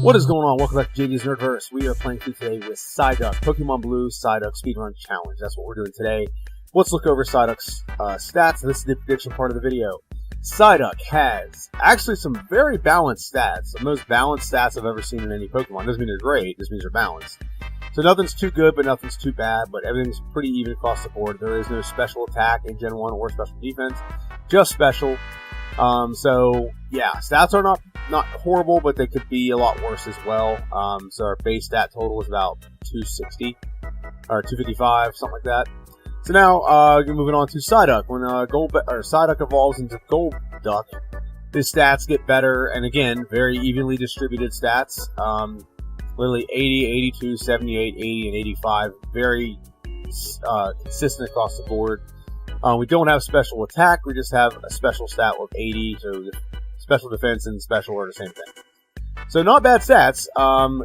What is going on? Welcome back to JD's NerdVerse. We are playing through today with Psyduck, Pokemon Blue Psyduck Speedrun Challenge. That's what we're doing today. Let's look over Psyduck's stats. This is the prediction part of the video. Psyduck has actually some very balanced stats. The most balanced stats I've ever seen in any Pokemon. Doesn't mean they're great, just means they're balanced. So nothing's too good, but nothing's too bad, but everything's pretty even across the board. There is no special attack in Gen 1 or special defense, just special. So yeah, stats are not horrible, but they could be a lot worse as well. So our base stat total is about 260 or 255, something like that. So now moving on to Psyduck. When Psyduck evolves into Golduck, his stats get better, and again, very evenly distributed stats. Literally 80, 82, 78, 80, and 85. Very consistent across the board. We don't have special attack, we just have a special stat with 80, so special defense and special are the same thing. So not bad stats.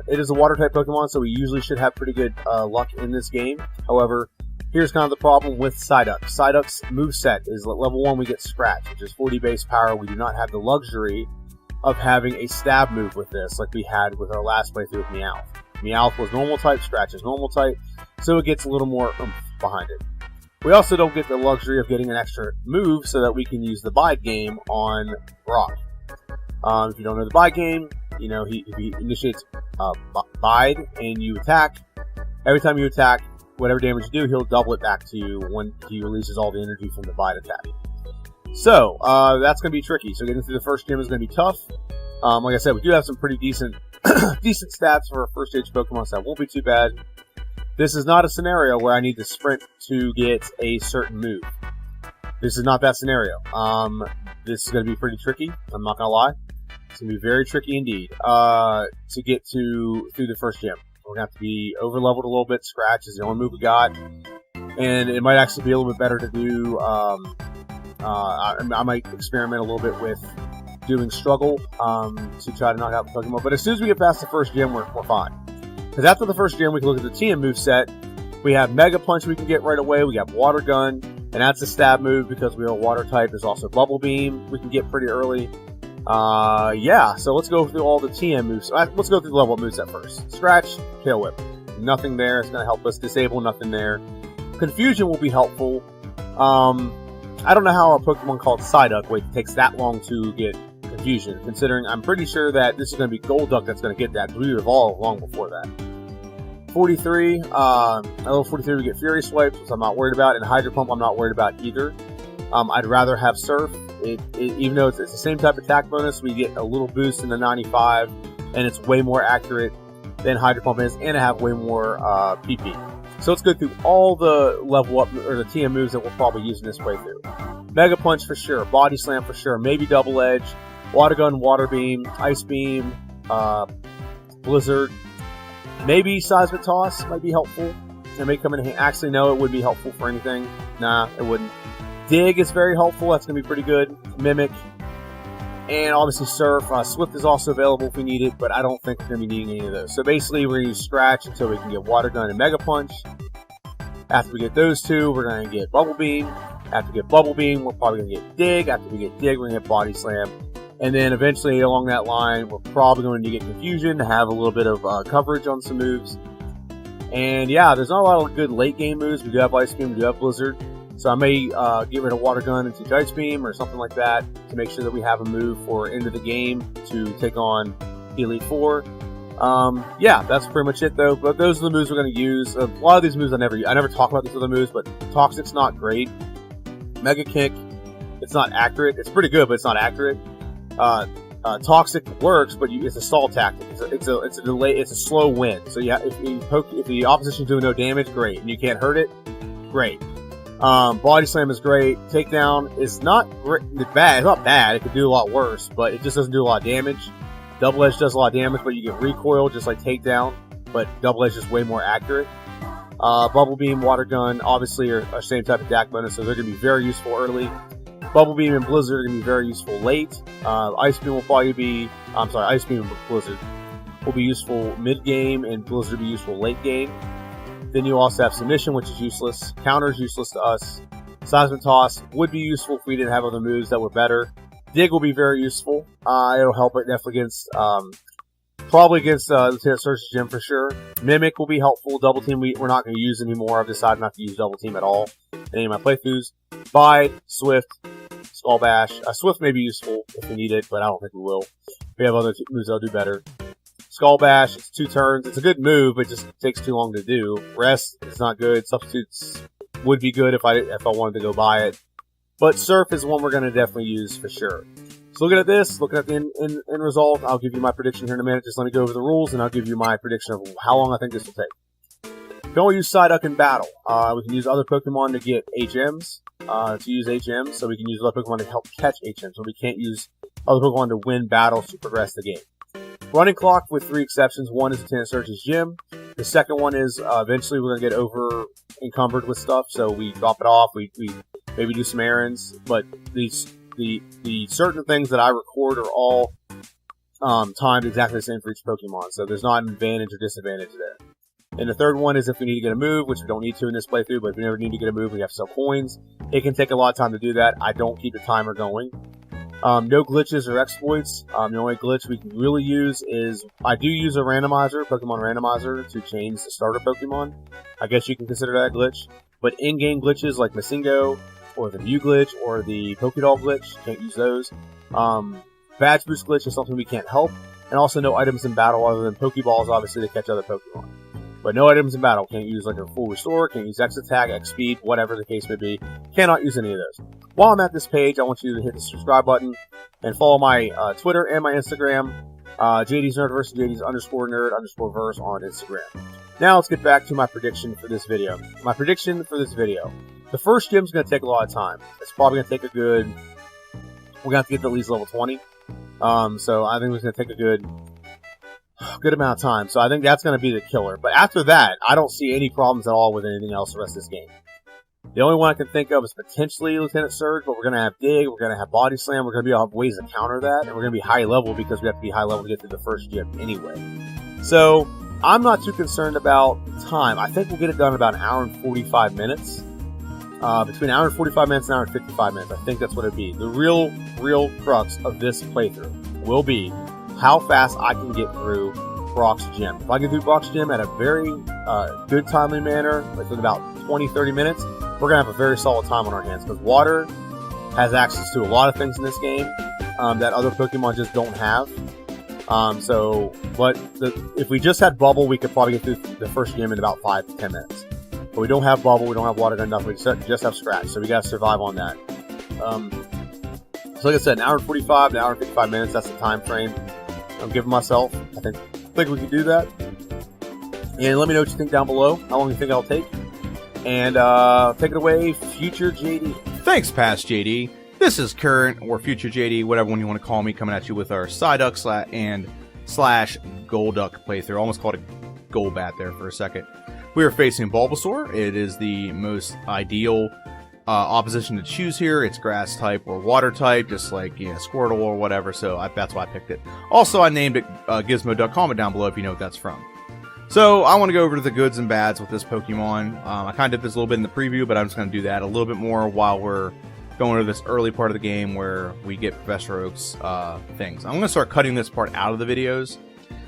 It is a water-type Pokemon, so we usually should have pretty good luck in this game. However, here's kind of the problem with Psyduck. Psyduck's moveset is at level 1 we get Scratch, which is 40 base power. We do not have the luxury of having a stab move with this like we had with our last playthrough with Meowth. Meowth was normal type, Scratch is normal type, so it gets a little more oomph behind it. We also don't get the luxury of getting an extra move so that we can use the Bide game on Brock. If you don't know the Bide game, you know, he initiates Bide and you attack. Every time you attack, whatever damage you do, he'll double it back to you when he releases all the energy from the Bide attack. So, that's going to be tricky. So getting through the first gym is going to be tough. Like I said, we do have some pretty decent decent stats for a first stage Pokemon, so that won't be too bad. This is not a scenario where I need to sprint to get a certain move. This is not that scenario. This is going to be pretty tricky. I'm not going to lie. It's going to be very tricky indeed to get through the first gym. We're going to have to be over-leveled a little bit. Scratch is the only move we got. And it might actually be a little bit better to do... I might experiment a little bit with doing Struggle to try to knock out the Pokemon. But as soon as we get past the first gym, we're fine. Because after the first gym, we can look at the TM moveset. We have Mega Punch we can get right away. We got Water Gun, and that's a stab move because we are a water type. There's also Bubble Beam we can get pretty early. Yeah, so let's go through all the TM moves. Let's go through the level up moveset first. Scratch, Tail Whip. Nothing there. It's going to help us. Disable, nothing there. Confusion will be helpful. I don't know how a Pokemon called Psyduck takes that long to get Confusion, considering I'm pretty sure that this is going to be Golduck that's going to get that, because we evolved long before that. 43, level 43 we get Fury Swipe, which I'm not worried about, and Hydro Pump I'm not worried about either. I'd rather have Surf. Even though it's the same type of attack bonus, we get a little boost in the 95, and it's way more accurate than Hydro Pump is, and I have way more PP. So let's go through all the level up, or the TM moves that we'll probably use in this playthrough. Mega Punch for sure, Body Slam for sure, maybe Double Edge, Water Gun, Water Beam, Ice Beam, Blizzard, maybe Seismic Toss might be helpful. It may come in handy. Actually, no, it wouldn't be helpful for anything. Nah, it wouldn't. Dig is very helpful, that's going to be pretty good. Mimic, and obviously Surf. Swift is also available if we need it, but I don't think we're going to be needing any of those. So basically, we're going to use Scratch until we can get Water Gun and Mega Punch. After we get those two, we're going to get Bubble Beam. After we get Bubble Beam, we're probably going to get Dig. After we get Dig, we're going to get Body Slam. And then eventually, along that line, we're probably going to get Confusion to have a little bit of coverage on some moves. And yeah, there's not a lot of good late game moves. We do have Ice Beam, we do have Blizzard. So I may get rid of Water Gun and teach Ice Beam or something like that to make sure that we have a move for end of the game to take on the Elite Four. Yeah, that's pretty much it though. But those are the moves we're going to use. A lot of these moves I never talk about these other moves, but Toxic's not great. Mega Kick, it's not accurate. It's pretty good, but it's not accurate. Toxic works, but it's a stall tactic. It's a delay. It's a slow win. So yeah, if the opposition's doing no damage, great, and you can't hurt it, great. Body Slam is great. Takedown is not bad. It's not bad. It could do a lot worse, but it just doesn't do a lot of damage. Double Edge does a lot of damage, but you get recoil just like Takedown, but Double Edge is way more accurate. Bubble Beam, Water Gun, obviously are same type of attack bonus, so they're going to be very useful early. Bubble Beam and Blizzard are going to be very useful late. Ice Beam will probably be... Ice Beam and Blizzard will be useful mid-game, and Blizzard will be useful late game. Then you also have Submission, which is useless. Counter is useless to us. Seismic Toss would be useful if we didn't have other moves that were better. Dig will be very useful. It'll help it definitely against Probably against Lieutenant Surge's Gym for sure. Mimic will be helpful. Double Team we're not going to use anymore. I've decided not to use Double Team at all in any of my playthroughs. Bide, Swift, Skull Bash. Swift may be useful if we need it, but I don't think we will. We have other moves that'll do better. Skull Bash, it's 2 turns. It's a good move, but it just takes too long to do. Rest is not good. Substitutes would be good if I wanted to go buy it. But Surf is one we're going to definitely use for sure. So looking at this, looking at the end result, I'll give you my prediction here in a minute. Just let me go over the rules, and I'll give you my prediction of how long I think this will take. We can only use Psyduck in battle. We can use other Pokemon to get HMs, to use HMs, so we can use other Pokemon to help catch HMs. So we can't use other Pokemon to win battles to progress the game. Running clock with 3 exceptions. One is Lieutenant Surge's Gym. The second one is eventually we're going to get over encumbered with stuff, so we drop it off. We maybe do some errands, but the certain things that I record are all timed exactly the same for each Pokemon, so there's not an advantage or disadvantage there. And the third one is if we need to get a move, which we don't need to in this playthrough, but if we never need to get a move, we have to sell coins. It can take a lot of time to do that. I don't keep the timer going. No glitches or exploits. The only glitch we can really use is, I do use a randomizer, Pokemon randomizer, to change the starter Pokemon. I guess you can consider that a glitch. But in-game glitches like Masingo, or the Mew glitch, or the Pokédoll glitch, can't use those. Badge boost glitch is something we can't help. And also no items in battle other than Pokeballs, obviously, to catch other Pokemon. But no items in battle. Can't use like a full restore, can't use X attack, X speed, whatever the case may be. Cannot use any of those. While I'm at this page, I want you to hit the subscribe button and follow my Twitter and my Instagram, JD's NerdVerse, JD's _nerd_verse on Instagram. Now let's get back to my prediction for this video. My prediction for this video. The first gym's going to take a lot of time. It's probably going to take a good... We're going to have to get to at least level 20. So I think it's going to take a good amount of time. So I think that's going to be the killer. But after that, I don't see any problems at all with anything else the rest of this game. The only one I can think of is potentially Lieutenant Surge, but we're going to have Dig, we're going to have Body Slam, we're going to have ways to counter that, and we're going to be high level because we have to be high level to get through the first gym anyway. So I'm not too concerned about time. I think we'll get it done in about an hour and 45 minutes. Between an hour and 45 minutes and an hour and 55 minutes. I think that's what it'd be. The real crux of this playthrough will be how fast I can get through Brock's Gym. If I get through Brock's Gym at a very good timely manner, within about 20-30 minutes, we're going to have a very solid time on our hands. Because water has access to a lot of things in this game that other Pokemon just don't have. If we just had Bubble, we could probably get through the first gym in about 5 to 10 minutes. But we don't have Bubble, we don't have Water Gun, nothing. We just have Scratch, so we got to survive on that. So like I said, an hour and 45, an hour and 55 minutes, that's the time frame I'm giving myself. I think we can do that. And let me know what you think down below, how long you think I'll take. And take it away, Future JD. Thanks, Past JD. This is Current, or Future JD, whatever one you want to call me, coming at you with our Psyduck / Golduck playthrough. Almost called it Golbat there for a second. We are facing Bulbasaur. It is the most ideal opposition to choose here. It's grass type or water type, just like Squirtle or whatever, so that's why I picked it. Also, I named it Gizmo. Comment down below if you know what that's from. So, I want to go over to the goods and bads with this Pokemon. I kind of did this a little bit in the preview, but I'm just going to do that a little bit more while we're going to this early part of the game where we get Professor Oak's things. I'm going to start cutting this part out of the videos,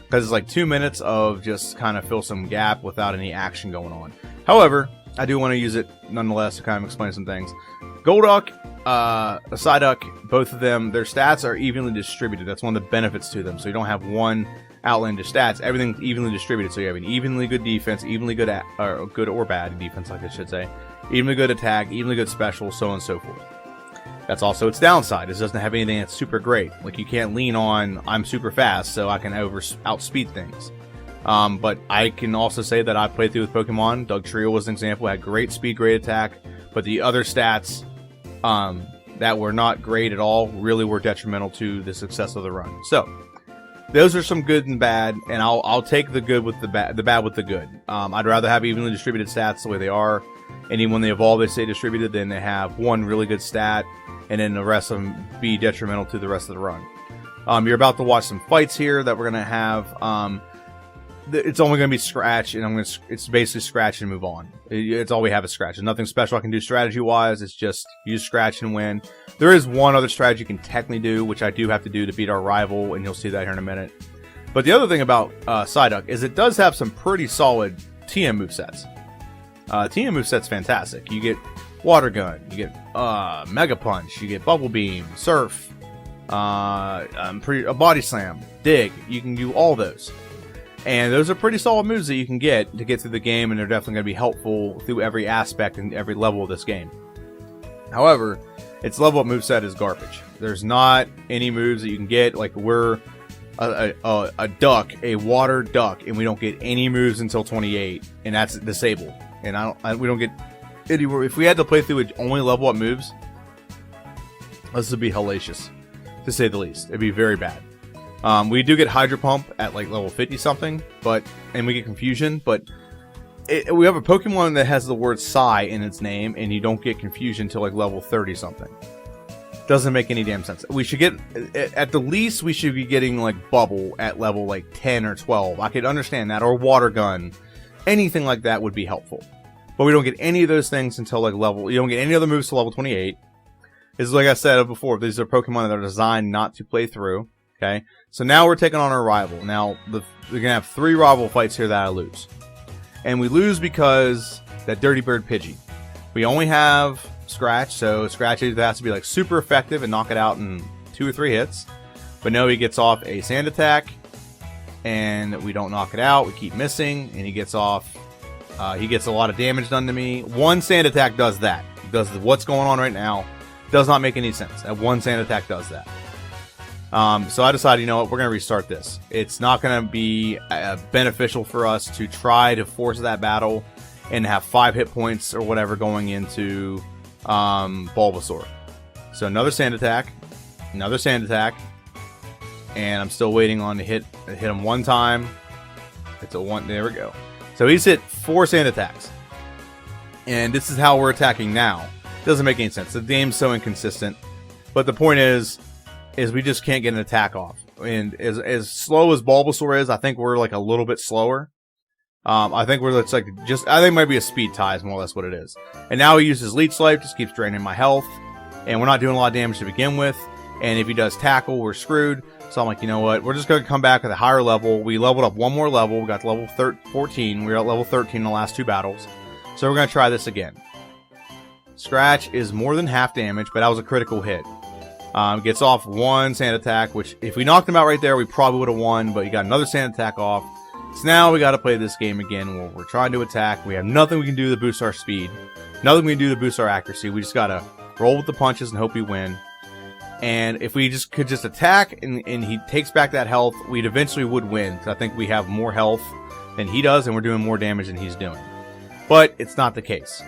because it's like 2 minutes of just kind of fill some gap without any action going on. However, I do want to use it nonetheless to kind of explain some things. Golduck, Psyduck, both of them, their stats are evenly distributed. That's one of the benefits to them. So you don't have one outlandish stats. Everything's evenly distributed. So you have an evenly good defense, evenly good, good or bad defense, like I should say, evenly good attack, evenly good special, so on and so forth. That's also its downside. It doesn't have anything that's super great. Like, you can't lean on, I'm super fast, so I can outspeed things. But I can also say that I played through with Pokemon. Dugtrio was an example. Had great speed, great attack. But the other stats that were not great at all really were detrimental to the success of the run. So, those are some good and bad, and I'll take the good with the bad with the good. I'd rather have evenly distributed stats the way they are. And when they evolve, they stay distributed, then they have one really good stat, and then the rest of them be detrimental to the rest of the run. You're about to watch some fights here that we're going to have. It's only going to be Scratch, and it's basically Scratch and move on. It's all we have is Scratch. There's nothing special I can do strategy-wise. It's just use Scratch and win. There is one other strategy you can technically do, which I do have to do to beat our rival, and you'll see that here in a minute. But the other thing about Psyduck is it does have some pretty solid TM movesets. TM moveset's fantastic. You get Water Gun, you get Mega Punch, you get Bubble Beam, Surf, a Body Slam, Dig. You can do all those. And those are pretty solid moves that you can get to get through the game, and they're definitely going to be helpful through every aspect and every level of this game. However, its level up moveset is garbage. There's not any moves that you can get. Like, we're a duck, a water duck, and we don't get any moves until 28, and that's disabled. And we don't get anywhere. If we had to play through with only level up moves, this would be hellacious, to say the least. It'd be very bad. We do get Hydro Pump at like level 50 something, and we get Confusion, but we have a Pokemon that has the word Psy in its name, and you don't get Confusion until like level 30 something. Doesn't make any damn sense. We should get, at the least, we should be getting like Bubble at level like 10 or 12. I could understand that, or Water Gun. Anything like that would be helpful. But we don't get any of those things until like you don't get any other moves till level 28. Is like I said before, these are Pokemon that are designed not to play through. Okay, so now we're taking on our rival. Now, we're going to have 3 rival fights here that I lose. And we lose because that Dirty Bird Pidgey. We only have Scratch, so Scratch either has to be like super effective and knock it out in 2 or 3 hits. But no, he gets off a Sand Attack, and we don't knock it out. We keep missing, and he gets off. He gets a lot of damage done to me. One Sand Attack does that. It does what's going on right now. Does not make any sense. That one Sand Attack does that. So I decided, you know what, we're going to restart this. It's not going to be beneficial for us to try to force that battle and have 5 hit points or whatever going into Bulbasaur. So another Sand Attack, and I'm still waiting on to hit him one time. It's a 1. There we go. So he's hit 4 Sand Attacks, and this is how we're attacking now. Doesn't make any sense. The game's so inconsistent. But the point is we just can't get an attack off. And as slow as Bulbasaur is, I think we're like a little bit slower. I think I think it might be a speed tie is more or less what it is. And now he uses Leech Life, just keeps draining my health. And we're not doing a lot of damage to begin with. And if he does tackle, we're screwed. So I'm like, you know what? We're just going to come back at a higher level. We leveled up one more level. We got to level 14. We were at level 13 in the last 2 battles. So we're going to try this again. Scratch is more than half damage, but that was a critical hit. Gets off 1 Sand Attack, which if we knocked him out right there, we probably would have won, but he got another Sand Attack off. So now we got to play this game again where we're trying to attack. We have nothing we can do to boost our speed. Nothing we can do to boost our accuracy. We just got to roll with the punches and hope we win. And if we could just attack and he takes back that health, we'd eventually would win. Because I think we have more health than he does, and we're doing more damage than he's doing. But it's not the case.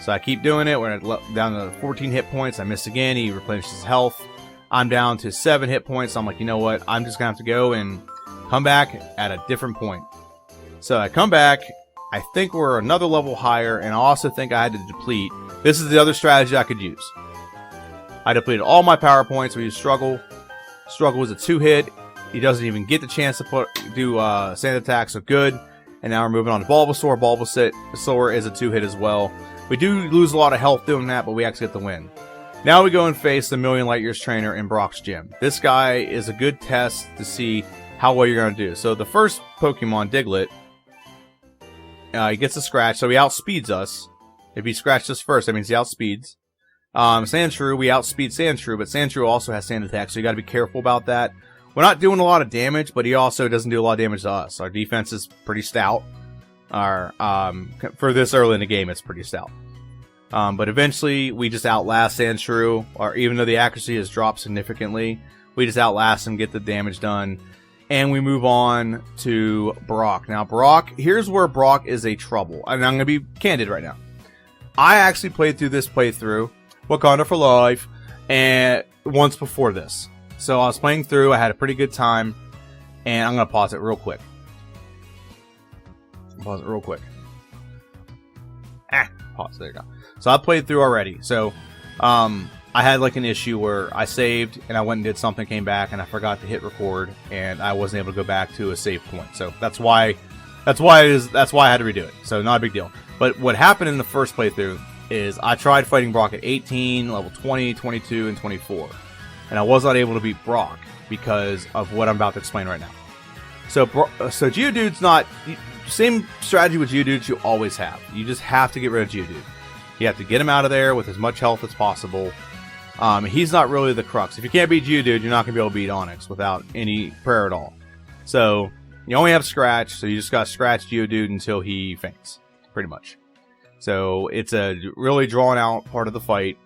So I keep doing it. We're down to 14 hit points. I miss again. He replenishes his health. I'm down to 7 hit points. I'm like, you know what? I'm just going to have to go and come back at a different point. So I come back. I think we're another level higher, and I also think I had to deplete. This is the other strategy I could use. I depleted all my power points. We use Struggle. Struggle was a 2-hit. He doesn't even get the chance to do Sand Attack, so good. And now we're moving on to Bulbasaur. Bulbasaur is a 2-hit as well. We do lose a lot of health doing that, but we actually get the win. Now we go and face the Million Light Years trainer in Brock's gym. This guy is a good test to see how well you're going to do. So the first Pokemon, Diglett, he gets a scratch, so he outspeeds us. If he scratched us first, that means he outspeeds. Sandshrew, we outspeed Sandshrew, but Sandshrew also has Sand Attack, so you got to be careful about that. We're not doing a lot of damage, but he also doesn't do a lot of damage to us. Our defense is pretty stout. For this early in the game, it's pretty stout. But eventually, we just outlast Sandshrew, or even though the accuracy has dropped significantly, we just outlast him, get the damage done, and we move on to Brock. Now, Brock, here's where Brock is a trouble, and I'm going to be candid right now. I actually played through this playthrough, Wakanda for Life, and once before this. So I was playing through, I had a pretty good time, and I'm going to pause it real quick. Pause, there you go. So I played through already. So I had like an issue where I saved and I went and did something, came back, and I forgot to hit record, and I wasn't able to go back to a save point. So that's why I had to redo it. So not a big deal. But what happened in the first playthrough is I tried fighting Brock at 18, level 20, 22, and 24. And I was not able to beat Brock because of what I'm about to explain right now. So Geodude's not... Same strategy with Geodude you always have. You just have to get rid of Geodude. You have to get him out of there with as much health as possible. He's not really the crux. If you can't beat Geodude, you're not going to be able to beat Onix without any prayer at all. So, you only have Scratch, so you just got to scratch Geodude until he faints, pretty much. So, it's a really drawn out part of the fight,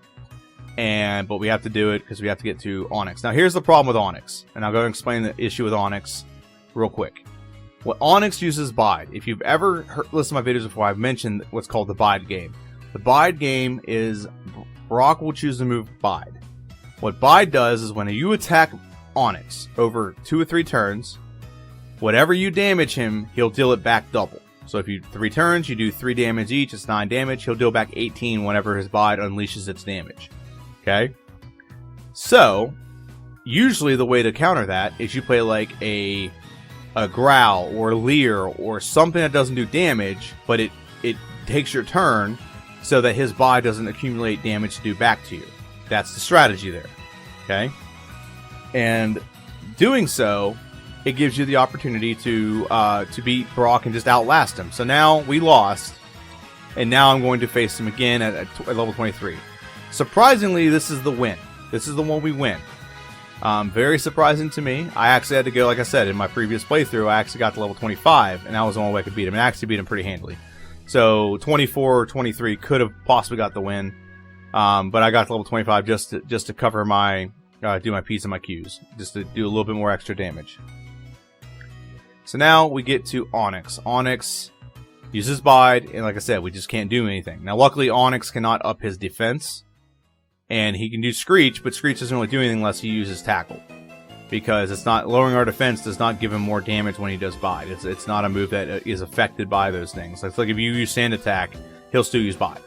but we have to do it because we have to get to Onix. Now, here's the problem with Onix, and I'll go and explain the issue with Onix real quick. What Onix uses Bide. If you've ever listened to my videos before, I've mentioned what's called the Bide game. The Bide game is Brock will choose to move Bide. What Bide does is when you attack Onix over 2 or 3 turns, whatever you damage him, he'll deal it back double. So if you 3 turns, you do 3 damage each, it's 9 damage. He'll deal back 18 whenever his Bide unleashes its damage. Okay? So, usually the way to counter that is you play like a Growl or Leer or something that doesn't do damage, but it takes your turn so that his Bide doesn't accumulate damage to do back to you. That's the strategy there. Okay? And doing so, it gives you the opportunity to beat Brock and just outlast him. So now we lost, and now I'm going to face him again at level 23. Surprisingly, this is the win. This is the one we win. Very surprising to me. I actually had to go, like I said, in my previous playthrough, I actually got to level 25, and that was the only way I could beat him. And I actually beat him pretty handily. So 24 or 23 could have possibly got the win, but I got to level 25 just to cover my do my P's and my Q's, just to do a little bit more extra damage. So now we get to Onix. Onix uses Bide, and like I said, we just can't do anything. Now, luckily, Onix cannot up his defense, and he can do Screech, but Screech doesn't really do anything unless he uses Tackle. Because it's not lowering our defense does not give him more damage when he does Bide. It's not a move that is affected by those things. It's like if you use Sand Attack, he'll still use Bide.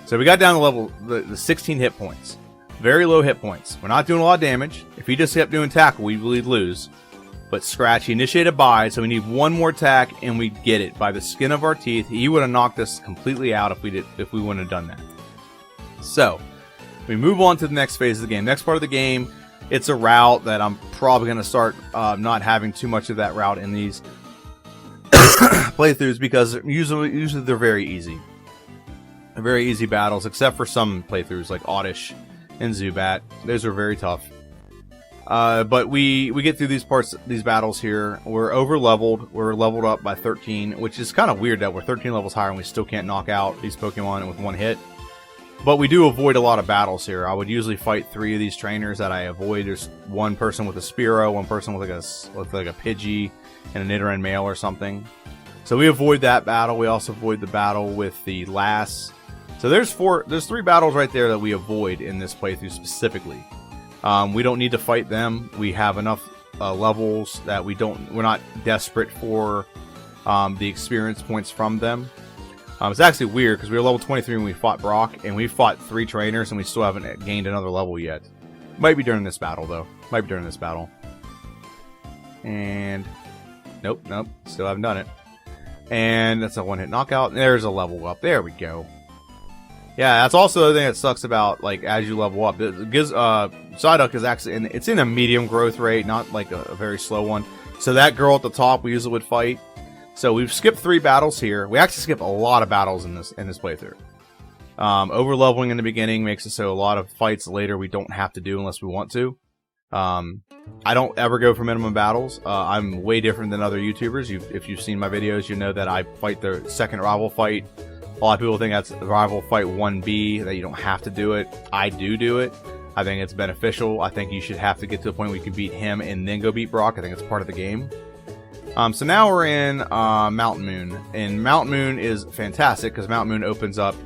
So we got down to level the 16 hit points. Very low hit points. We're not doing a lot of damage. If he just kept doing Tackle, we'd lose. But Scratch, he initiated Bide, so we need one more attack, and we get it by the skin of our teeth. He would have knocked us completely out if we wouldn't have done that. So we move on to the next phase of the game. Next part of the game. It's a route that I'm probably going to start not having too much of that route in these playthroughs because usually they're very easy. They're very easy battles, except for some playthroughs like Oddish and Zubat. Those are very tough. But we get through these battles here. We're over-leveled. We're leveled up by 13, which is kind of weird that we're 13 levels higher and we still can't knock out these Pokemon with one hit. But we do avoid a lot of battles here. I would usually fight 3 of these trainers that I avoid. There's one person with a Spearow, one person with like a Pidgey, and an Nidoran male or something. So we avoid that battle. We also avoid the battle with the Lass. So there's 3 battles right there that we avoid in this playthrough specifically. We don't need to fight them. We have enough levels that we're not desperate for the experience points from them. It's actually weird because we were level 23 when we fought Brock, and we fought 3 trainers, and we still haven't gained another level yet. Might be during this battle, though. Might be during this battle. And nope, still haven't done it. And that's a one-hit knockout. There's a level up. There we go. Yeah, that's also the thing that sucks about, like, as you level up. Psyduck is actually, it's in a medium growth rate, not like a very slow one. So that girl at the top we usually would fight. So we've skipped 3 battles here. We actually skip a lot of battles in this playthrough. Over-leveling in the beginning makes it so a lot of fights later we don't have to do unless we want to. I don't ever go for minimum battles. I'm way different than other YouTubers. If you've seen my videos, you know that I fight the second rival fight. A lot of people think that's rival fight 1B, that you don't have to do it. I do it. I think it's beneficial. I think you should have to get to a point where you can beat him and then go beat Brock. I think it's part of the game. So now we're in Mountain Moon, and Mountain Moon is fantastic because Mountain Moon opens up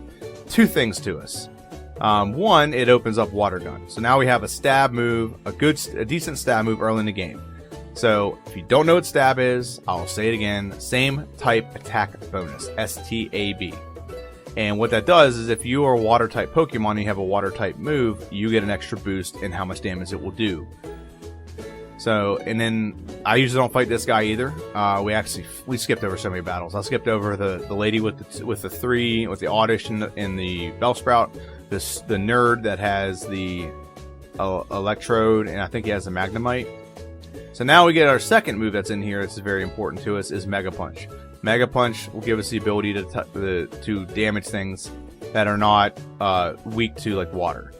2 things to us. One, it opens up Water Gun. So now we have a stab move, a decent stab move early in the game. So if you don't know what stab is, I'll say it again. Same type attack bonus, STAB. And what that does is if you are a water type Pokemon and you have a water type move, you get an extra boost in how much damage it will do. So, and then I usually don't fight this guy either. We skipped over so many battles. I skipped over the lady with the Oddish and the Bellsprout, the nerd that has the Electrode, and I think he has a Magnemite. So now we get our second move that's in here. This is very important to us. Is Mega Punch. Mega Punch will give us the ability to damage things that are not weak to like water.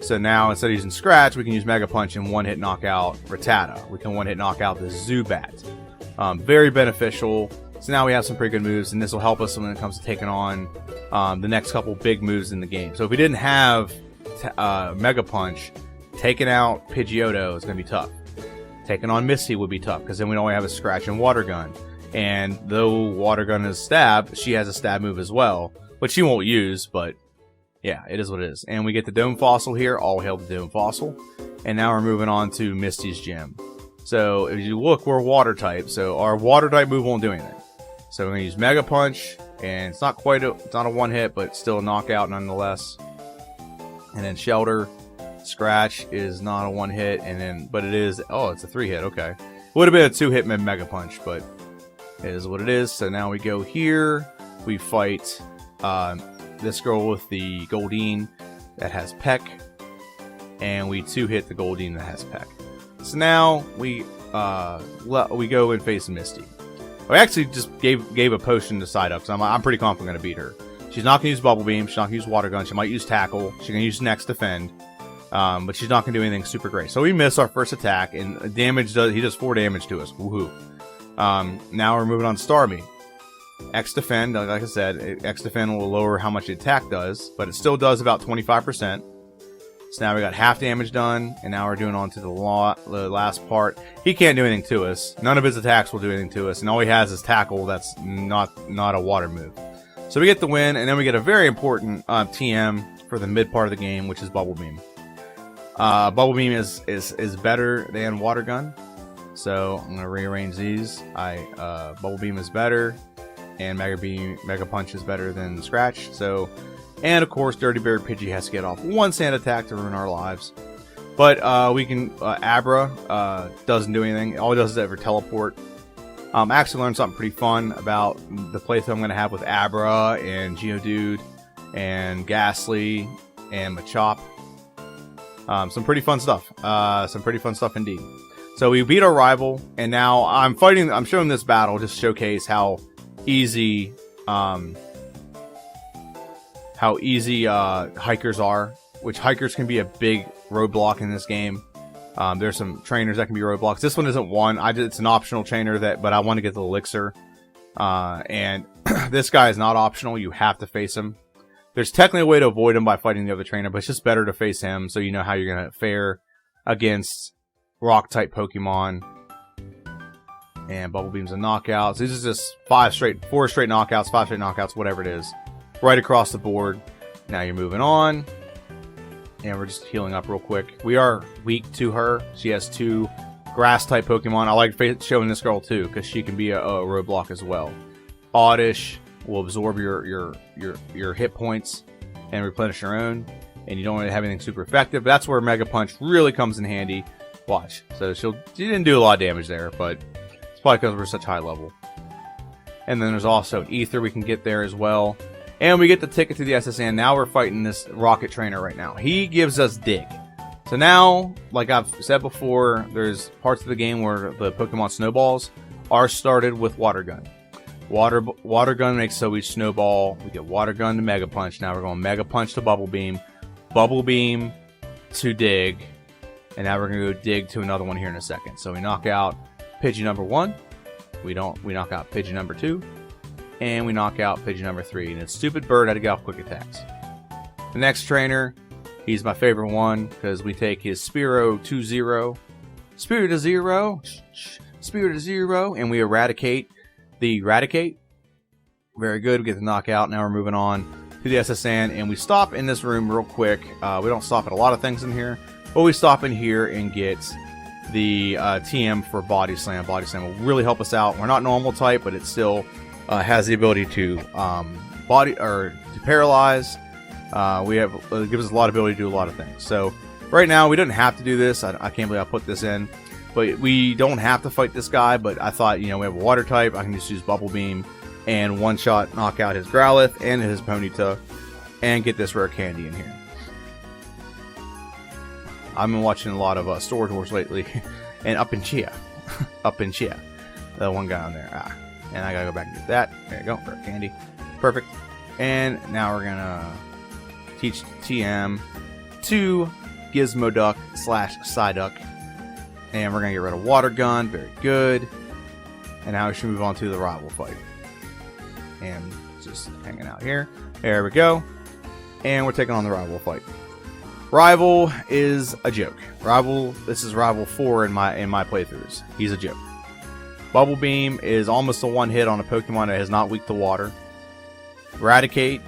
So now instead of using Scratch, we can use Mega Punch and one-hit knockout Rattata. We can one-hit knockout the Zubat. Very beneficial. So now we have some pretty good moves, and this will help us when it comes to taking on the next couple big moves in the game. So if we didn't have Mega Punch, taking out Pidgeotto is going to be tough. Taking on Misty would be tough, because then we only have a Scratch and Water Gun. And though Water Gun is Stab, she has a Stab move as well, which she won't use, but yeah, it is what it is. And we get the Dome Fossil here. All hail the Dome Fossil. And now we're moving on to Misty's Gym. So if you look, we're Water type, so our Water type move won't do anything. So we're going to use Mega Punch, and it's not a one hit, but still a knockout nonetheless. And then Shelter. Scratch is not a one hit, but it is, it's a 3-hit, okay. Would have been a 2-hit Mega Punch, but it is what it is. So now we go here, we fight this girl with the Goldeen that has Peck, and we 2-hit the Goldeen that has Peck. So now we go and face Misty. I actually just gave a potion to Psyduck, so I'm pretty confident I'm going to beat her. She's not going to use Bubble Beam, she's not going to use Water Gun, she might use Tackle, she's going to use Next Defend. But she's not going to do anything super great. So we miss our first attack, and he does 4 damage to us. Woohoo. Now we're moving on to Starmie. X Defend, like I said, X Defend will lower how much the attack does, but it still does about 25%. So now we got half damage done, and now we're doing on to the last part. He can't do anything to us. None of his attacks will do anything to us, and all he has is Tackle. That's not a water move. So we get the win, and then we get a very important TM for the mid part of the game, which is Bubble Beam. Bubble Beam is better than Water Gun, so I'm gonna rearrange these. Bubble Beam is better, and Mega Punch is better than Scratch. So, and of course, Dirty Bird Pidgey has to get off one sand attack to ruin our lives. But we can Abra doesn't do anything. All it does is ever teleport. I actually learned something pretty fun about the playthrough I'm gonna have with Abra and Geodude and Ghastly and Machop. Some pretty fun stuff. Some pretty fun stuff indeed. So we beat our rival, and now I'm showing this battle just to showcase how easy hikers are, which hikers can be a big roadblock in this game. There's some trainers that can be roadblocks. This one isn't one. It's an optional trainer but I want to get the elixir. And this guy is not optional. You have to face him. There's technically a way to avoid him by fighting the other trainer, but it's just better to face him so you know how you're going to fare against rock-type Pokemon. And Bubble Beam's a knockout. So these are just 4 straight knockouts, 5 straight knockouts, whatever it is. Right across the board. Now you're moving on. And we're just healing up real quick. We are weak to her. She has 2 grass-type Pokemon. I like showing this girl too, because she can be a roadblock as well. Oddish will absorb your hit points and replenish your own, and you don't really have anything super effective. But that's where Mega Punch really comes in handy. Watch. So she didn't do a lot of damage there, but it's probably because we're such high level. And then there's also an Ether we can get there as well. And we get the ticket to the SSN. Now we're fighting this Rocket Trainer right now. He gives us Dig. So now, like I've said before, there's parts of the game where the Pokemon Snowballs are started with Water Gun. Water Gun makes so we snowball. We get Water Gun to Mega Punch. Now we're going Mega Punch to Bubble Beam. Bubble Beam to Dig. And now we're going to go Dig to another one here in a second. So we knock out Pidgey number 1. We knock out Pidgey number 2. And we knock out Pidgey number 3. And it's Stupid Bird had to get off quick attacks. The next trainer, he's my favorite one because we take his Spearow 2-0. Spirit of Zero. Spirit of Zero. And we eradicate the Eradicate. Very good. We get the knockout. Now we're moving on to the SSN. And we stop in this room real quick. We don't stop at a lot of things in here. But we stop in here and get the TM for Body Slam. Body Slam will really help us out. We're not normal type, but it still has the ability to paralyze. It gives us a lot of ability to do a lot of things. So right now we didn't have to do this. I can't believe I put this in, but we don't have to fight this guy. But I thought, we have a water type. I can just use Bubble Beam and one shot knock out his Growlithe and his Ponyta and get this rare candy in here. I've been watching a lot of Store Wars lately and Up in Chia. Up in here. The one guy on there. And I gotta go back and get that. There you go. For candy. Perfect. And now we're gonna teach TM to Gizmoduck / Psyduck. And we're gonna get rid of Water Gun. Very good. And now we should move on to the rival fight. And just hanging out here. There we go. And we're taking on the rival fight. Rival is a joke. This is Rival 4 in my playthroughs. He's a joke. Bubble Beam is almost a one-hit on a Pokemon that is not weak to water. Eradicate.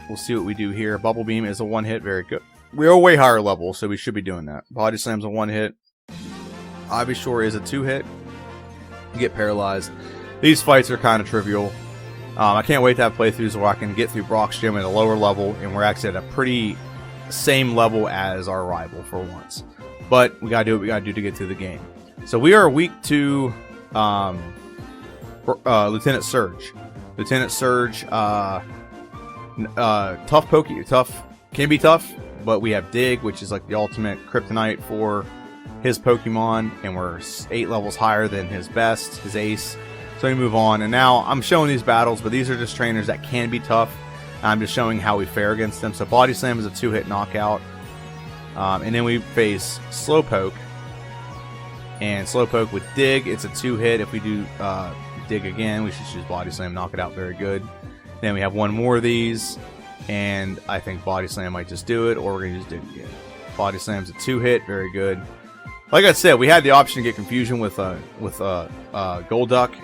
We'll see what we do here. Bubble Beam is a one-hit. Very good. We are way higher level, so we should be doing that. Body Slam's a one-hit. Ivysaur is a two-hit. You get paralyzed. These fights are kind of trivial. I can't wait to have playthroughs where I can get through Brock's gym at a lower level, and we're actually at a pretty same level as our rival for once. But we gotta do what we gotta do to get through the game. So we are weak to Lieutenant Surge. Lieutenant Surge, tough can be tough, but we have Dig, which is like the ultimate kryptonite for his Pokemon, and we're 8 levels higher than his best, his ace. So we move on, and now I'm showing these battles, but these are just trainers that can be tough. I'm just showing how we fare against them. So Body Slam is a 2-hit knockout, and then we face Slowpoke, and Slowpoke with Dig, it's a 2-hit. If we do Dig again, we should choose Body Slam, knock it out, very good. Then we have one more of these, and I think Body Slam might just do it, or we're gonna use Dig again. Body Slam's a 2-hit, very good. Like I said, we had the option to get confusion with Golduck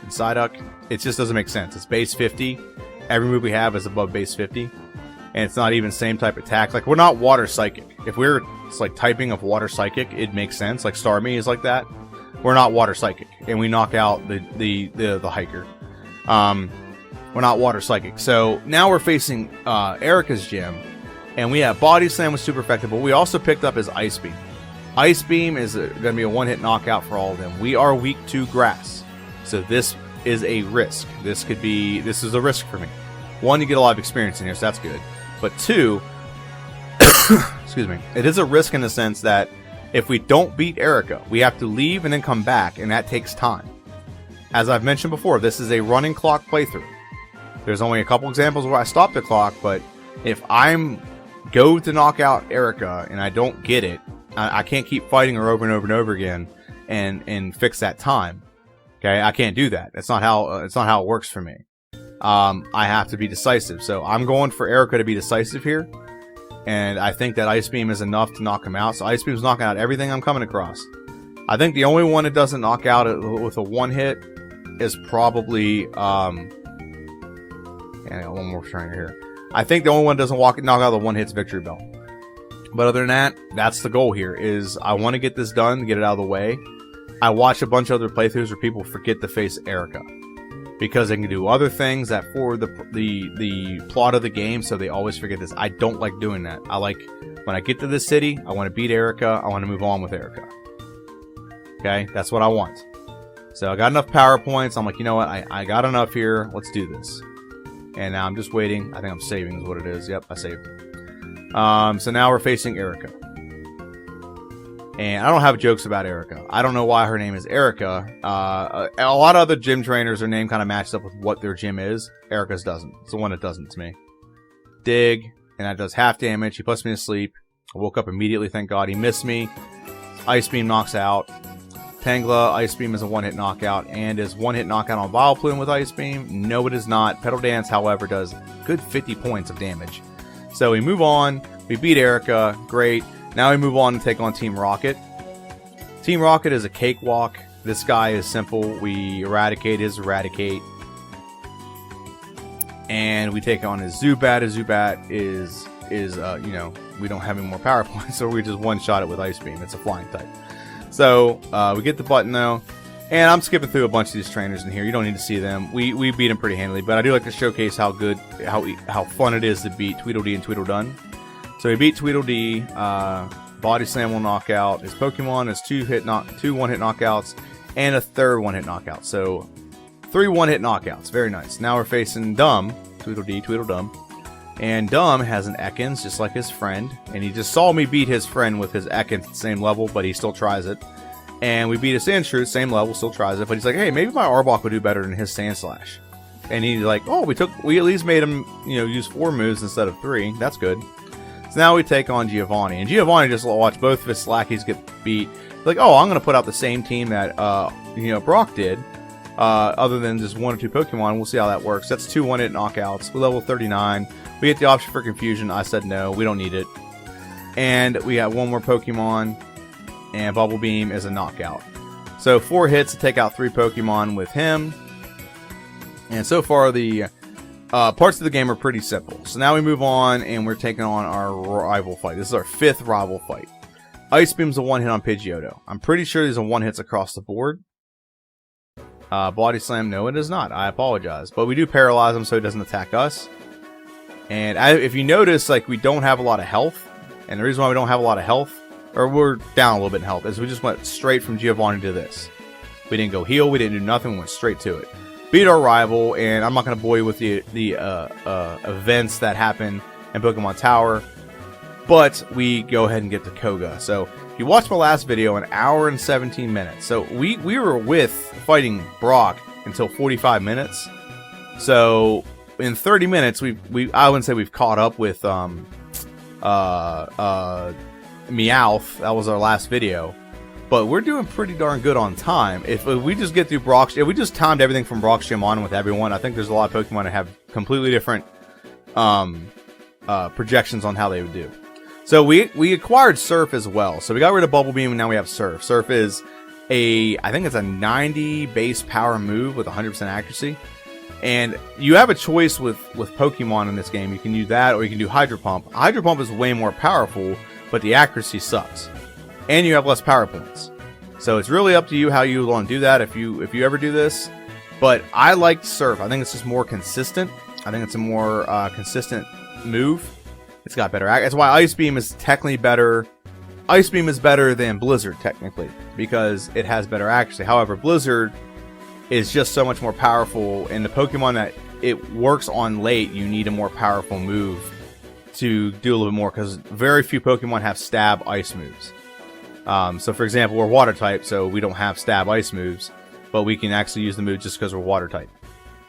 and Psyduck. It just doesn't make sense. It's base 50. Every move we have is above base 50. And it's not even same type attack. Like, we're not Water Psychic. If we're like typing of Water Psychic, it makes sense. Like Starmie is like that. We're not Water Psychic. And we knock out the Hiker. We're not Water Psychic. So now we're facing Erica's gym. And we have Body Slam was super effective, but we also picked up his Ice Beam. Ice Beam is going to be a one-hit knockout for all of them. We are weak to grass, so this is a risk. This is a risk for me. One, you get a lot of experience in here, so that's good. But two, excuse me, it is a risk in the sense that if we don't beat Erica, we have to leave and then come back, and that takes time. As I've mentioned before, this is a running clock playthrough. There's only a couple examples where I stop the clock, but if I'm go to knock out Erica and I don't get it, I can't keep fighting her over and over and over again and fix that time. Okay, I can't do that. That's not how it works for me. I have to be decisive. So I'm going for Erica to be decisive here, and I think that Ice Beam is enough to knock him out. So Ice Beam's knocking out everything I'm coming across. I think the only one that doesn't knock out with a one hit is probably and I got one more trainer here. I think the only one that doesn't knock out the one hit's Victory Bell. But other than that, that's the goal here, is I want to get this done, get it out of the way. I watch a bunch of other playthroughs where people forget to face Erica, because they can do other things that for the plot of the game, so they always forget this. I don't like doing that. I like, when I get to this city, I want to beat Erica, I want to move on with Erica. Okay, that's what I want. So I got enough power points, I'm like, you know what, I got enough here, let's do this. And now I'm just waiting. I think I'm saving is what it is. Yep, I saved. So now we're facing Erica. And I don't have jokes about Erica. I don't know why her name is Erica. A lot of other gym trainers, their name kind of matches up with what their gym is. Erica's doesn't. It's the one that doesn't to me. Dig, and that does half damage. He puts me to sleep. I woke up immediately, thank God. He missed me. Ice Beam knocks out. Tangela, Ice Beam is a one-hit knockout, and is one-hit knockout on Vileplume with Ice Beam. No, it is not. Petal Dance, however, does good 50 points of damage. So we move on. We beat Erica. Great. Now we move on and take on Team Rocket. Team Rocket is a cakewalk. This guy is simple. We eradicate his Eradicate. And we take on his Zubat. His Zubat is you know, we don't have any more power points, so we just one-shot it with Ice Beam. It's a flying type. So we get the button though, and I'm skipping through a bunch of these trainers in here. You don't need to see them. We beat them pretty handily, but I do like to showcase how fun it is to beat Tweedledee and Tweedledum. So we beat Tweedledee. Body Slam will knock out his Pokemon. Is two one-hit knockouts and a third one-hit knockout. So 3 one-hit knockouts. Very nice. Now we're facing Dumb, Tweedledee, Tweedledum. And Dumb has an Ekans, just like his friend. And he just saw me beat his friend with his Ekans at the same level, but he still tries it. And we beat a Sandshrew, same level, still tries it, but he's like, hey, maybe my Arbok would do better than his Sandslash. And he's like, oh, we at least made him, use 4 moves instead of 3. That's good. So now we take on Giovanni. And Giovanni just watched both of his Slackies get beat. Like, oh, I'm going to put out the same team that, Brock did. Other than just 1 or 2 Pokemon. We'll see how that works. That's 2 1-hit knockouts. We're level 39. We get the option for Confusion. I said no, we don't need it. And we got 1 more Pokemon. And Bubble Beam is a knockout. So 4 hits to take out 3 Pokemon with him. And so far the parts of the game are pretty simple. So now we move on and we're taking on our rival fight. This is our 5th rival fight. Ice Beam's a 1-hit on Pidgeotto. I'm pretty sure these are 1-hits across the board. Body Slam, no it is not. I apologize. But we do paralyze him so he doesn't attack us. And if you notice, like, we don't have a lot of health. And the reason why we don't have a lot of health, or we're down a little bit in health, is we just went straight from Giovanni to this. We didn't go heal, we didn't do nothing, we went straight to it. Beat our rival, and I'm not going to bore you with the events that happen in Pokemon Tower, but we go ahead and get to Koga. So, if you watched my last video, an hour and 17 minutes. So, we were fighting Brock until 45 minutes. So, in 30 minutes, I wouldn't say we've caught up with Meowth. That was our last video. But we're doing pretty darn good on time. If we just get through Brock's... If we just timed everything from Brock's Gym on with everyone, I think there's a lot of Pokemon that have completely different projections on how they would do. So we acquired Surf as well. So we got rid of Bubble Beam and now we have Surf. Surf is I think it's a 90 base power move with 100% accuracy. And you have a choice with Pokemon in this game. You can do that or you can do Hydro Pump. Hydro Pump is way more powerful, but the accuracy sucks. And you have less power points. So it's really up to you how you want to do that if you ever do this. But I like Surf. I think it's just more consistent. I think it's a more consistent move. It's got better accuracy. That's why Ice Beam is technically better. Ice Beam is better than Blizzard, technically, because it has better accuracy. However, Blizzard is just so much more powerful. And the Pokemon that it works on late, you need a more powerful move to do a little bit more. Because very few Pokemon have Stab Ice moves. So for example, we're water type, so we don't have Stab Ice moves, but we can actually use the move just because we're water type.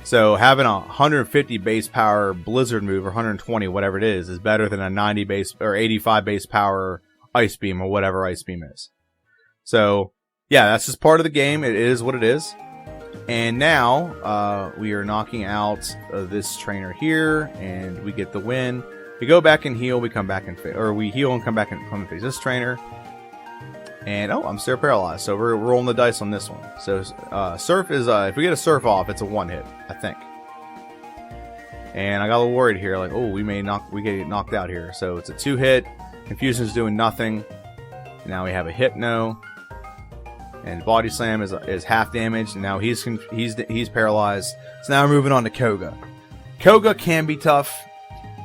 So having a 150 base power Blizzard move, or 120, whatever it is better than a 90 base or 85 base power Ice Beam, or whatever Ice Beam is. So yeah, that's just part of the game. It is what it is. And now we are knocking out this trainer here, and we get the win. We go back and heal, we come back and or we heal and come back and face this trainer. And, oh, I'm still paralyzed, so we're rolling the dice on this one. So, Surf is, if we get a Surf off, it's a 1-hit, I think. And I got a little worried here, like, oh, we get knocked out here. So, it's a 2-hit, Confusion's doing nothing. Now we have a Hypno. And Body Slam is half damaged, and now he's paralyzed. So now we're moving on to Koga. Koga can be tough,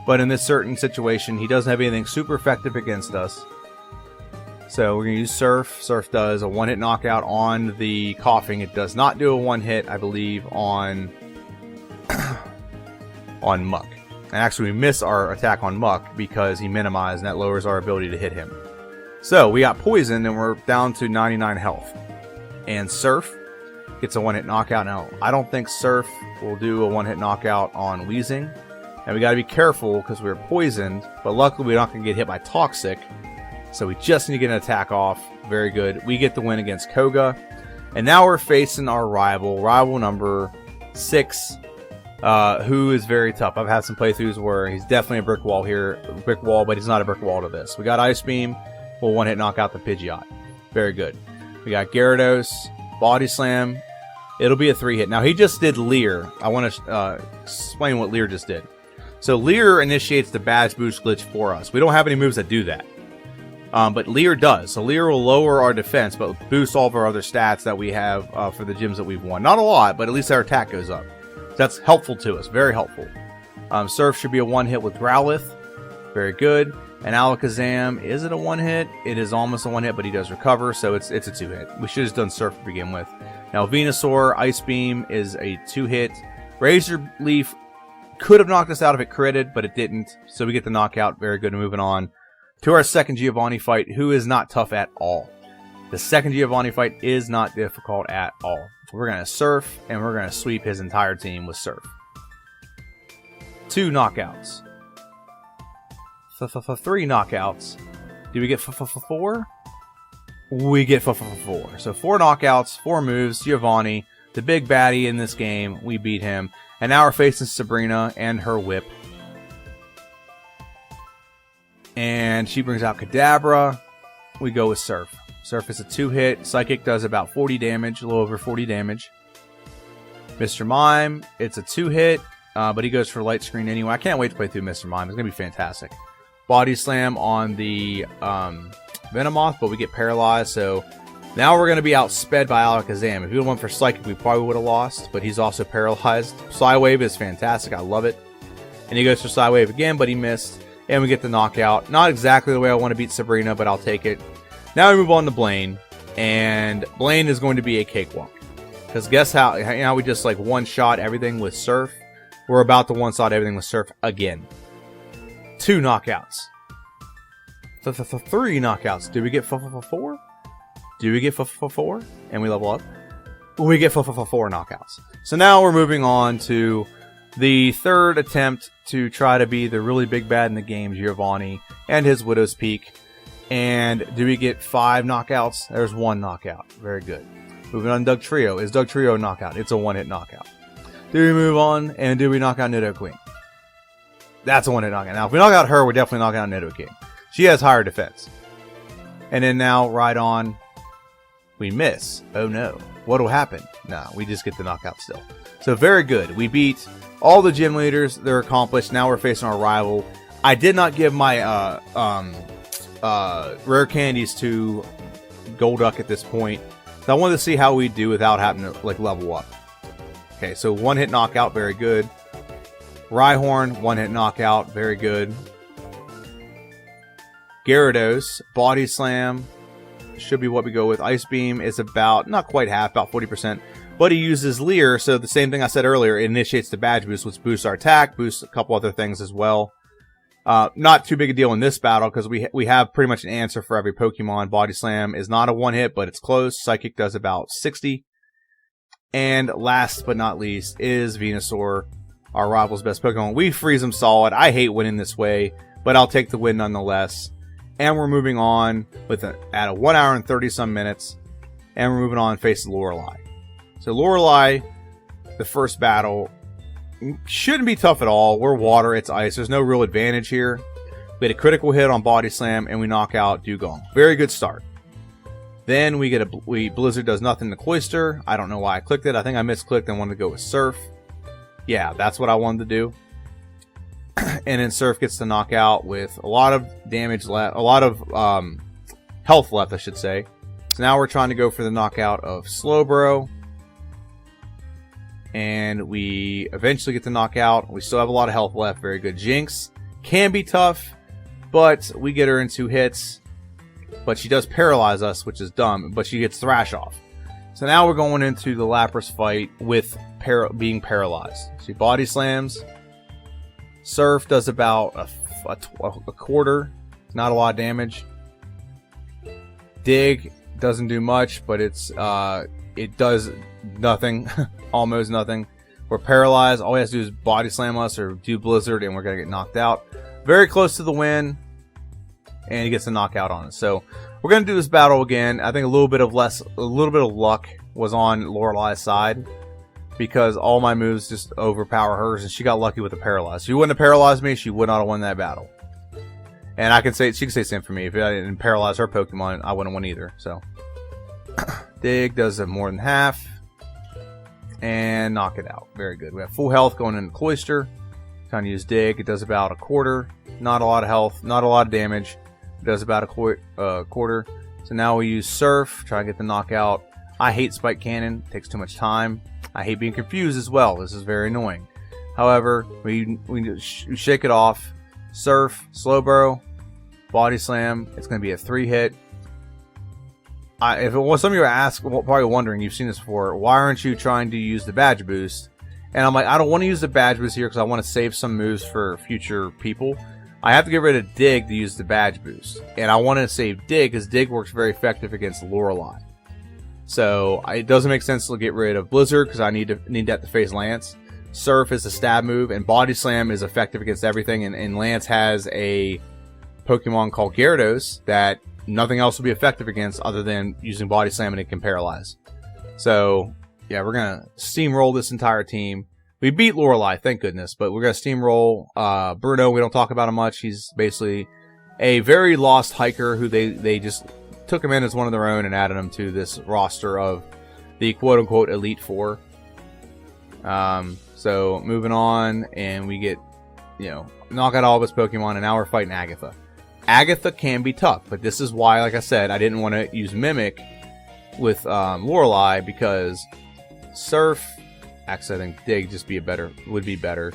but in this certain situation, he doesn't have anything super effective against us. So we're going to use Surf. Surf does a 1-hit knockout on the Coughing. It does not do a 1-hit, I believe, on Muck. And actually, we miss our attack on Muck because he minimized, and that lowers our ability to hit him. So we got Poisoned, and we're down to 99 health. And Surf gets a 1-hit knockout. Now, I don't think Surf will do a 1-hit knockout on Weezing. And we got to be careful because we're poisoned, but luckily we're not going to get hit by Toxic. So we just need to get an attack off. Very good. We get the win against Koga. And now we're facing our rival number 6, who is very tough. I've had some playthroughs where he's definitely a brick wall, but he's not a brick wall to this. We got Ice Beam. We'll 1-hit knock out the Pidgeot. Very good. We got Gyarados, Body Slam. It'll be a 3-hit. Now, he just did Leer. I want to explain what Leer just did. So Leer initiates the badge boost glitch for us. We don't have any moves that do that. But Leer does. So Leer will lower our defense, but boost all of our other stats that we have for the gyms that we've won. Not a lot, but at least our attack goes up. So that's helpful to us. Very helpful. Surf should be a 1-hit with Growlithe. Very good. And Alakazam, is it a 1-hit? It is almost a 1-hit, but he does recover, so it's a 2-hit. We should have done Surf to begin with. Now Venusaur, Ice Beam is a 2-hit. Razor Leaf could have knocked us out if it critted, but it didn't. So we get the knockout. Very good. Moving on to our second Giovanni fight, who is not tough at all. The second Giovanni fight is not difficult at all. We're going to Surf, and we're going to sweep his entire team with Surf. 2 knockouts. 3 knockouts. Do we get 4? We get 4. So 4 knockouts, 4 moves. Giovanni, the big baddie in this game. We beat him. And now we're facing Sabrina and her whip. And she brings out Kadabra. We go with Surf. Surf is a 2-hit. Psychic does about 40 damage, a little over 40 damage. Mr. Mime, it's a 2-hit, but he goes for light screen anyway. I can't wait to play through Mr. Mime. It's going to be fantastic. Body Slam on the Venomoth, but we get paralyzed, so now we're going to be outsped by Alakazam. If he would have went for Psychic, we probably would have lost, but he's also paralyzed. Psywave is fantastic. I love it. And he goes for Psywave again, but he missed. And we get the knockout. Not exactly the way I want to beat Sabrina, but I'll take it. Now we move on to Blaine. And Blaine is going to be a cakewalk. Because guess how we just like one-shot everything with Surf? We're about to one-shot everything with Surf again. 2 knockouts. 3 knockouts. Do we get 4? Do we get 4? And we level up? We get 4 knockouts. So now we're moving on to the third attempt to try to be the really big bad in the game, Giovanni, and his Widow's Peak. And do we get 5 knockouts? There's 1 knockout. Very good. Moving on to Doug Trio. Is Doug Trio a knockout? It's a 1-hit knockout. Do we move on, and do we knock out Nidoqueen? That's a 1-hit knockout. Now, if we knock out her, we're definitely knocking out Nidoqueen. She has higher defense. And then now, right on, we miss. Oh no. What will happen? Nah, we just get the knockout still. So very good. We beat all the gym leaders. They're accomplished. Now we're facing our rival. I did not give my rare candies to Golduck at this point. So I wanted to see how we do without having to like level up. Okay, so 1-hit knockout, very good. Rhyhorn, 1-hit knockout, very good. Gyarados, Body Slam, should be what we go with. Ice Beam is about, not quite half, about 40%. But he uses Leer, so the same thing I said earlier, it initiates the badge boost, which boosts our attack, boosts a couple other things as well. Not too big a deal in this battle, because we have pretty much an answer for every Pokemon. Body Slam is not a 1-hit, but it's close. Psychic does about 60. And last but not least is Venusaur, our rival's best Pokemon. We freeze him solid. I hate winning this way, but I'll take the win nonetheless. And we're moving on at a 1 hour and 30-some minutes. And we're moving on to face Lorelei. So Lorelei, the first battle, shouldn't be tough at all. We're water, it's ice. There's no real advantage here. We had a critical hit on Body Slam, and we knock out Dugong. Very good start. Then we get Blizzard does nothing to Cloyster. I don't know why I clicked it. I think I misclicked and wanted to go with Surf. Yeah, that's what I wanted to do. And then Surf gets to knock out with a lot of damage left, a lot of health left, I should say. So now we're trying to go for the knockout of Slowbro. And we eventually get the knockout. We still have a lot of health left. Very good. Jinx can be tough, but we get her in 2 hits. But she does paralyze us, which is dumb, but she gets Thrash off. So now we're going into the Lapras fight with being paralyzed. She Body Slams. Surf does about a quarter. Not a lot of damage. Dig doesn't do much, but it does nothing. Almost nothing. We're paralyzed. All we have to do is Body Slam us or do Blizzard, and we're going to get knocked out. Very close to the win. And he gets a knockout on us. So we're going to do this battle again. I think a little bit of luck was on Lorelei's side, because all my moves just overpower hers, and she got lucky with the paralyze. If she wouldn't have paralyzed me, she would not have won that battle. And she can say the same for me. If I didn't paralyze her Pokemon, I wouldn't win either. So Dig does more than half. And knock it out. Very good. We have full health going into Cloyster. Time to use Dig. It does about a quarter. Not a lot of health. Not a lot of damage. It does about a quarter. So now we use Surf. Try to get the knockout. I hate Spike Cannon. It takes too much time. I hate being confused as well. This is very annoying. However, we shake it off. Surf, Slowbro, Body Slam. It's going to be a 3-hit. If it was some of you are probably wondering, you've seen this before, why aren't you trying to use the badge boost? And I'm like, I don't want to use the badge boost here because I want to save some moves for future people. I have to get rid of Dig to use the badge boost. And I want to save Dig because Dig works very effective against Lorelei. So it doesn't make sense to get rid of Blizzard because I need that to face Lance. Surf is a stab move, and Body Slam is effective against everything. And Lance has a Pokemon called Gyarados that nothing else will be effective against other than using Body Slam, and it can paralyze. So yeah, we're gonna steamroll this entire team. We beat Lorelei, thank goodness, but we're gonna steamroll Bruno. We don't talk about him much. He's basically a very lost hiker who they just took him in as one of their own and added him to this roster of the quote-unquote Elite Four. So moving on, and we get, knock out all of his Pokemon, and now we're fighting Agatha. Agatha can be tough, but this is why, like I said, I didn't want to use Mimic with Lorelei, because Surf, actually I think Dig would be better.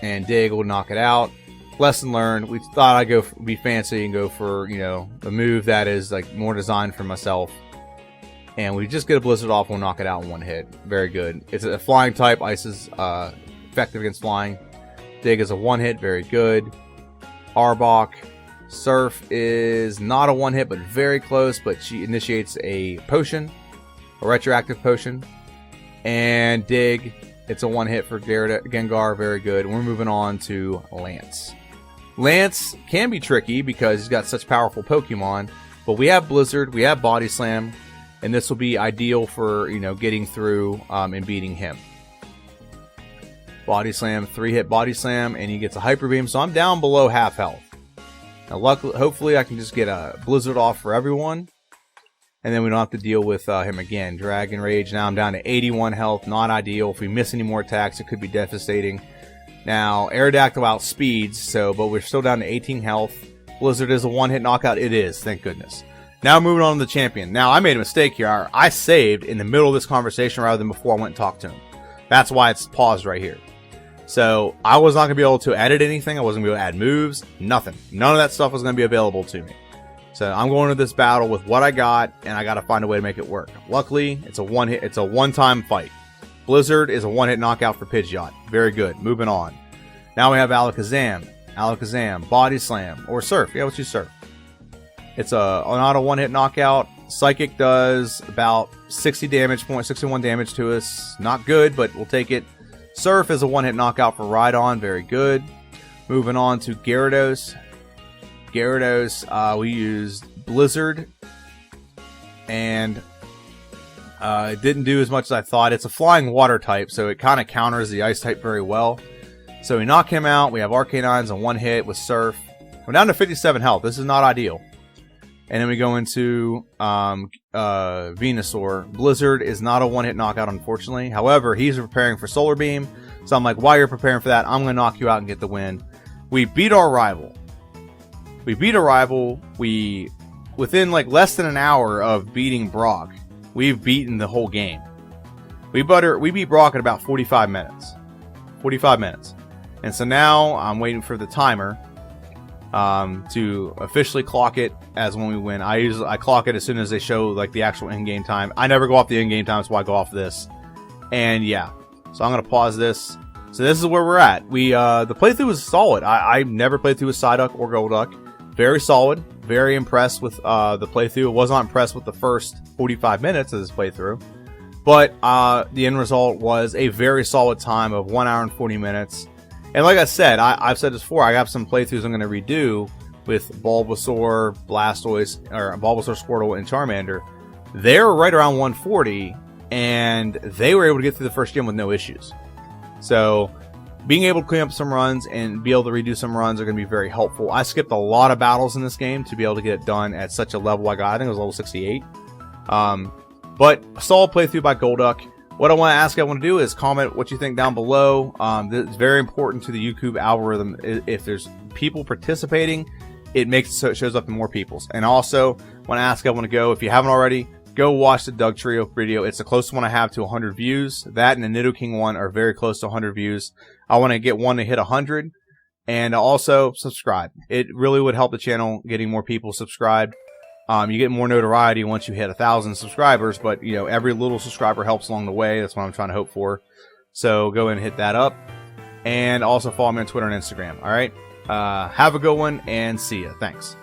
And Dig will knock it out. Lesson learned. We thought I'd be fancy and go for, a move that is like more designed for myself. And we just get a Blizzard off, we'll knock it out in one hit. Very good. It's a flying type. Ice is effective against flying. Dig is a one hit. Very good. Arbok. Surf is not a one hit, but very close. But she initiates a potion. A retroactive potion. And Dig. It's a one hit for Gengar. Very good. We're moving on to Lance. Lance can be tricky because he's got such powerful Pokemon. But we have Blizzard. We have Body Slam. And this will be ideal for, getting through and beating him. Body Slam, 3-hit Body Slam, and he gets a Hyper Beam, so I'm down below half health. Now, luckily, hopefully I can just get a Blizzard off for everyone, and then we don't have to deal with him again. Dragon Rage, now I'm down to 81 health, not ideal. If we miss any more attacks, it could be devastating. Now, Aerodactyl outspeeds, but we're still down to 18 health. Blizzard is a one-hit knockout. It is, thank goodness. Now moving on to the champion. Now, I made a mistake here. I saved in the middle of this conversation rather than before I went and talked to him. That's why it's paused right here. So, I was not going to be able to edit anything. I wasn't going to be able to add moves. Nothing. None of that stuff was going to be available to me. So, I'm going into this battle with what I got, and I got to find a way to make it work. Luckily, it's a one-hit. It's a one-time fight. Blizzard is a one-hit knockout for Pidgeot. Very good. Moving on. Now we have Alakazam. Alakazam. Body Slam. Or Surf. Yeah, let's use Surf. It's not a one-hit knockout. Psychic does about 61 damage to us. Not good, but we'll take it. Surf is a one-hit knockout for Rhydon. Very good. Moving on to Gyarados. Gyarados, we used Blizzard. And it didn't do as much as I thought. It's a flying water type, so it kind of counters the ice type very well. So we knock him out. We have Arcanines on one hit with Surf. We're down to 57 health. This is not ideal. And then we go into Venusaur. Blizzard is not a one-hit knockout, unfortunately. However, he's preparing for Solar Beam. So I'm like, while you're preparing for that, I'm going to knock you out and get the win. We beat our rival. Within like less than an hour of beating Brock, we've beaten the whole game. We beat Brock in about 45 minutes. 45 minutes. And so now I'm waiting for the timer to officially clock it as when we win. I clock it as soon as they show like the actual in-game time. I never go off the in-game time, so I go off this. And yeah, so I'm gonna pause this. So this is where we're at. The playthrough was solid. I've never played through with Psyduck or Golduck. Very solid. Very impressed with the playthrough. I was not impressed with the first 45 minutes of this playthrough, but the end result was a very solid time of 1 hour and 40 minutes. And like I said, I've said this before, I have some playthroughs I'm going to redo with Bulbasaur, Bulbasaur, Squirtle, and Charmander. They're right around 140, and they were able to get through the first gym with no issues. So, being able to clean up some runs and be able to redo some runs are going to be very helpful. I skipped a lot of battles in this game to be able to get it done at such a level I got. I think it was level 68. But a solid playthrough by Golduck. What I want to ask everyone to do is comment what you think down below. It's very important to the YouTube algorithm. If there's people participating, it makes it so it shows up in more people's. And also, want to ask everyone to go, if you haven't already, go watch the Doug Trio video. It's the closest one I have to 100 views. That and the Nidoking one are very close to 100 views. I want to get one to hit 100. And also, subscribe. It really would help the channel getting more people subscribed. You get more notoriety once you hit 1,000 subscribers, but every little subscriber helps along the way. That's what I'm trying to hope for. So go ahead and hit that up. and also follow me on Twitter and Instagram. All right, have a good one and see ya. Thanks.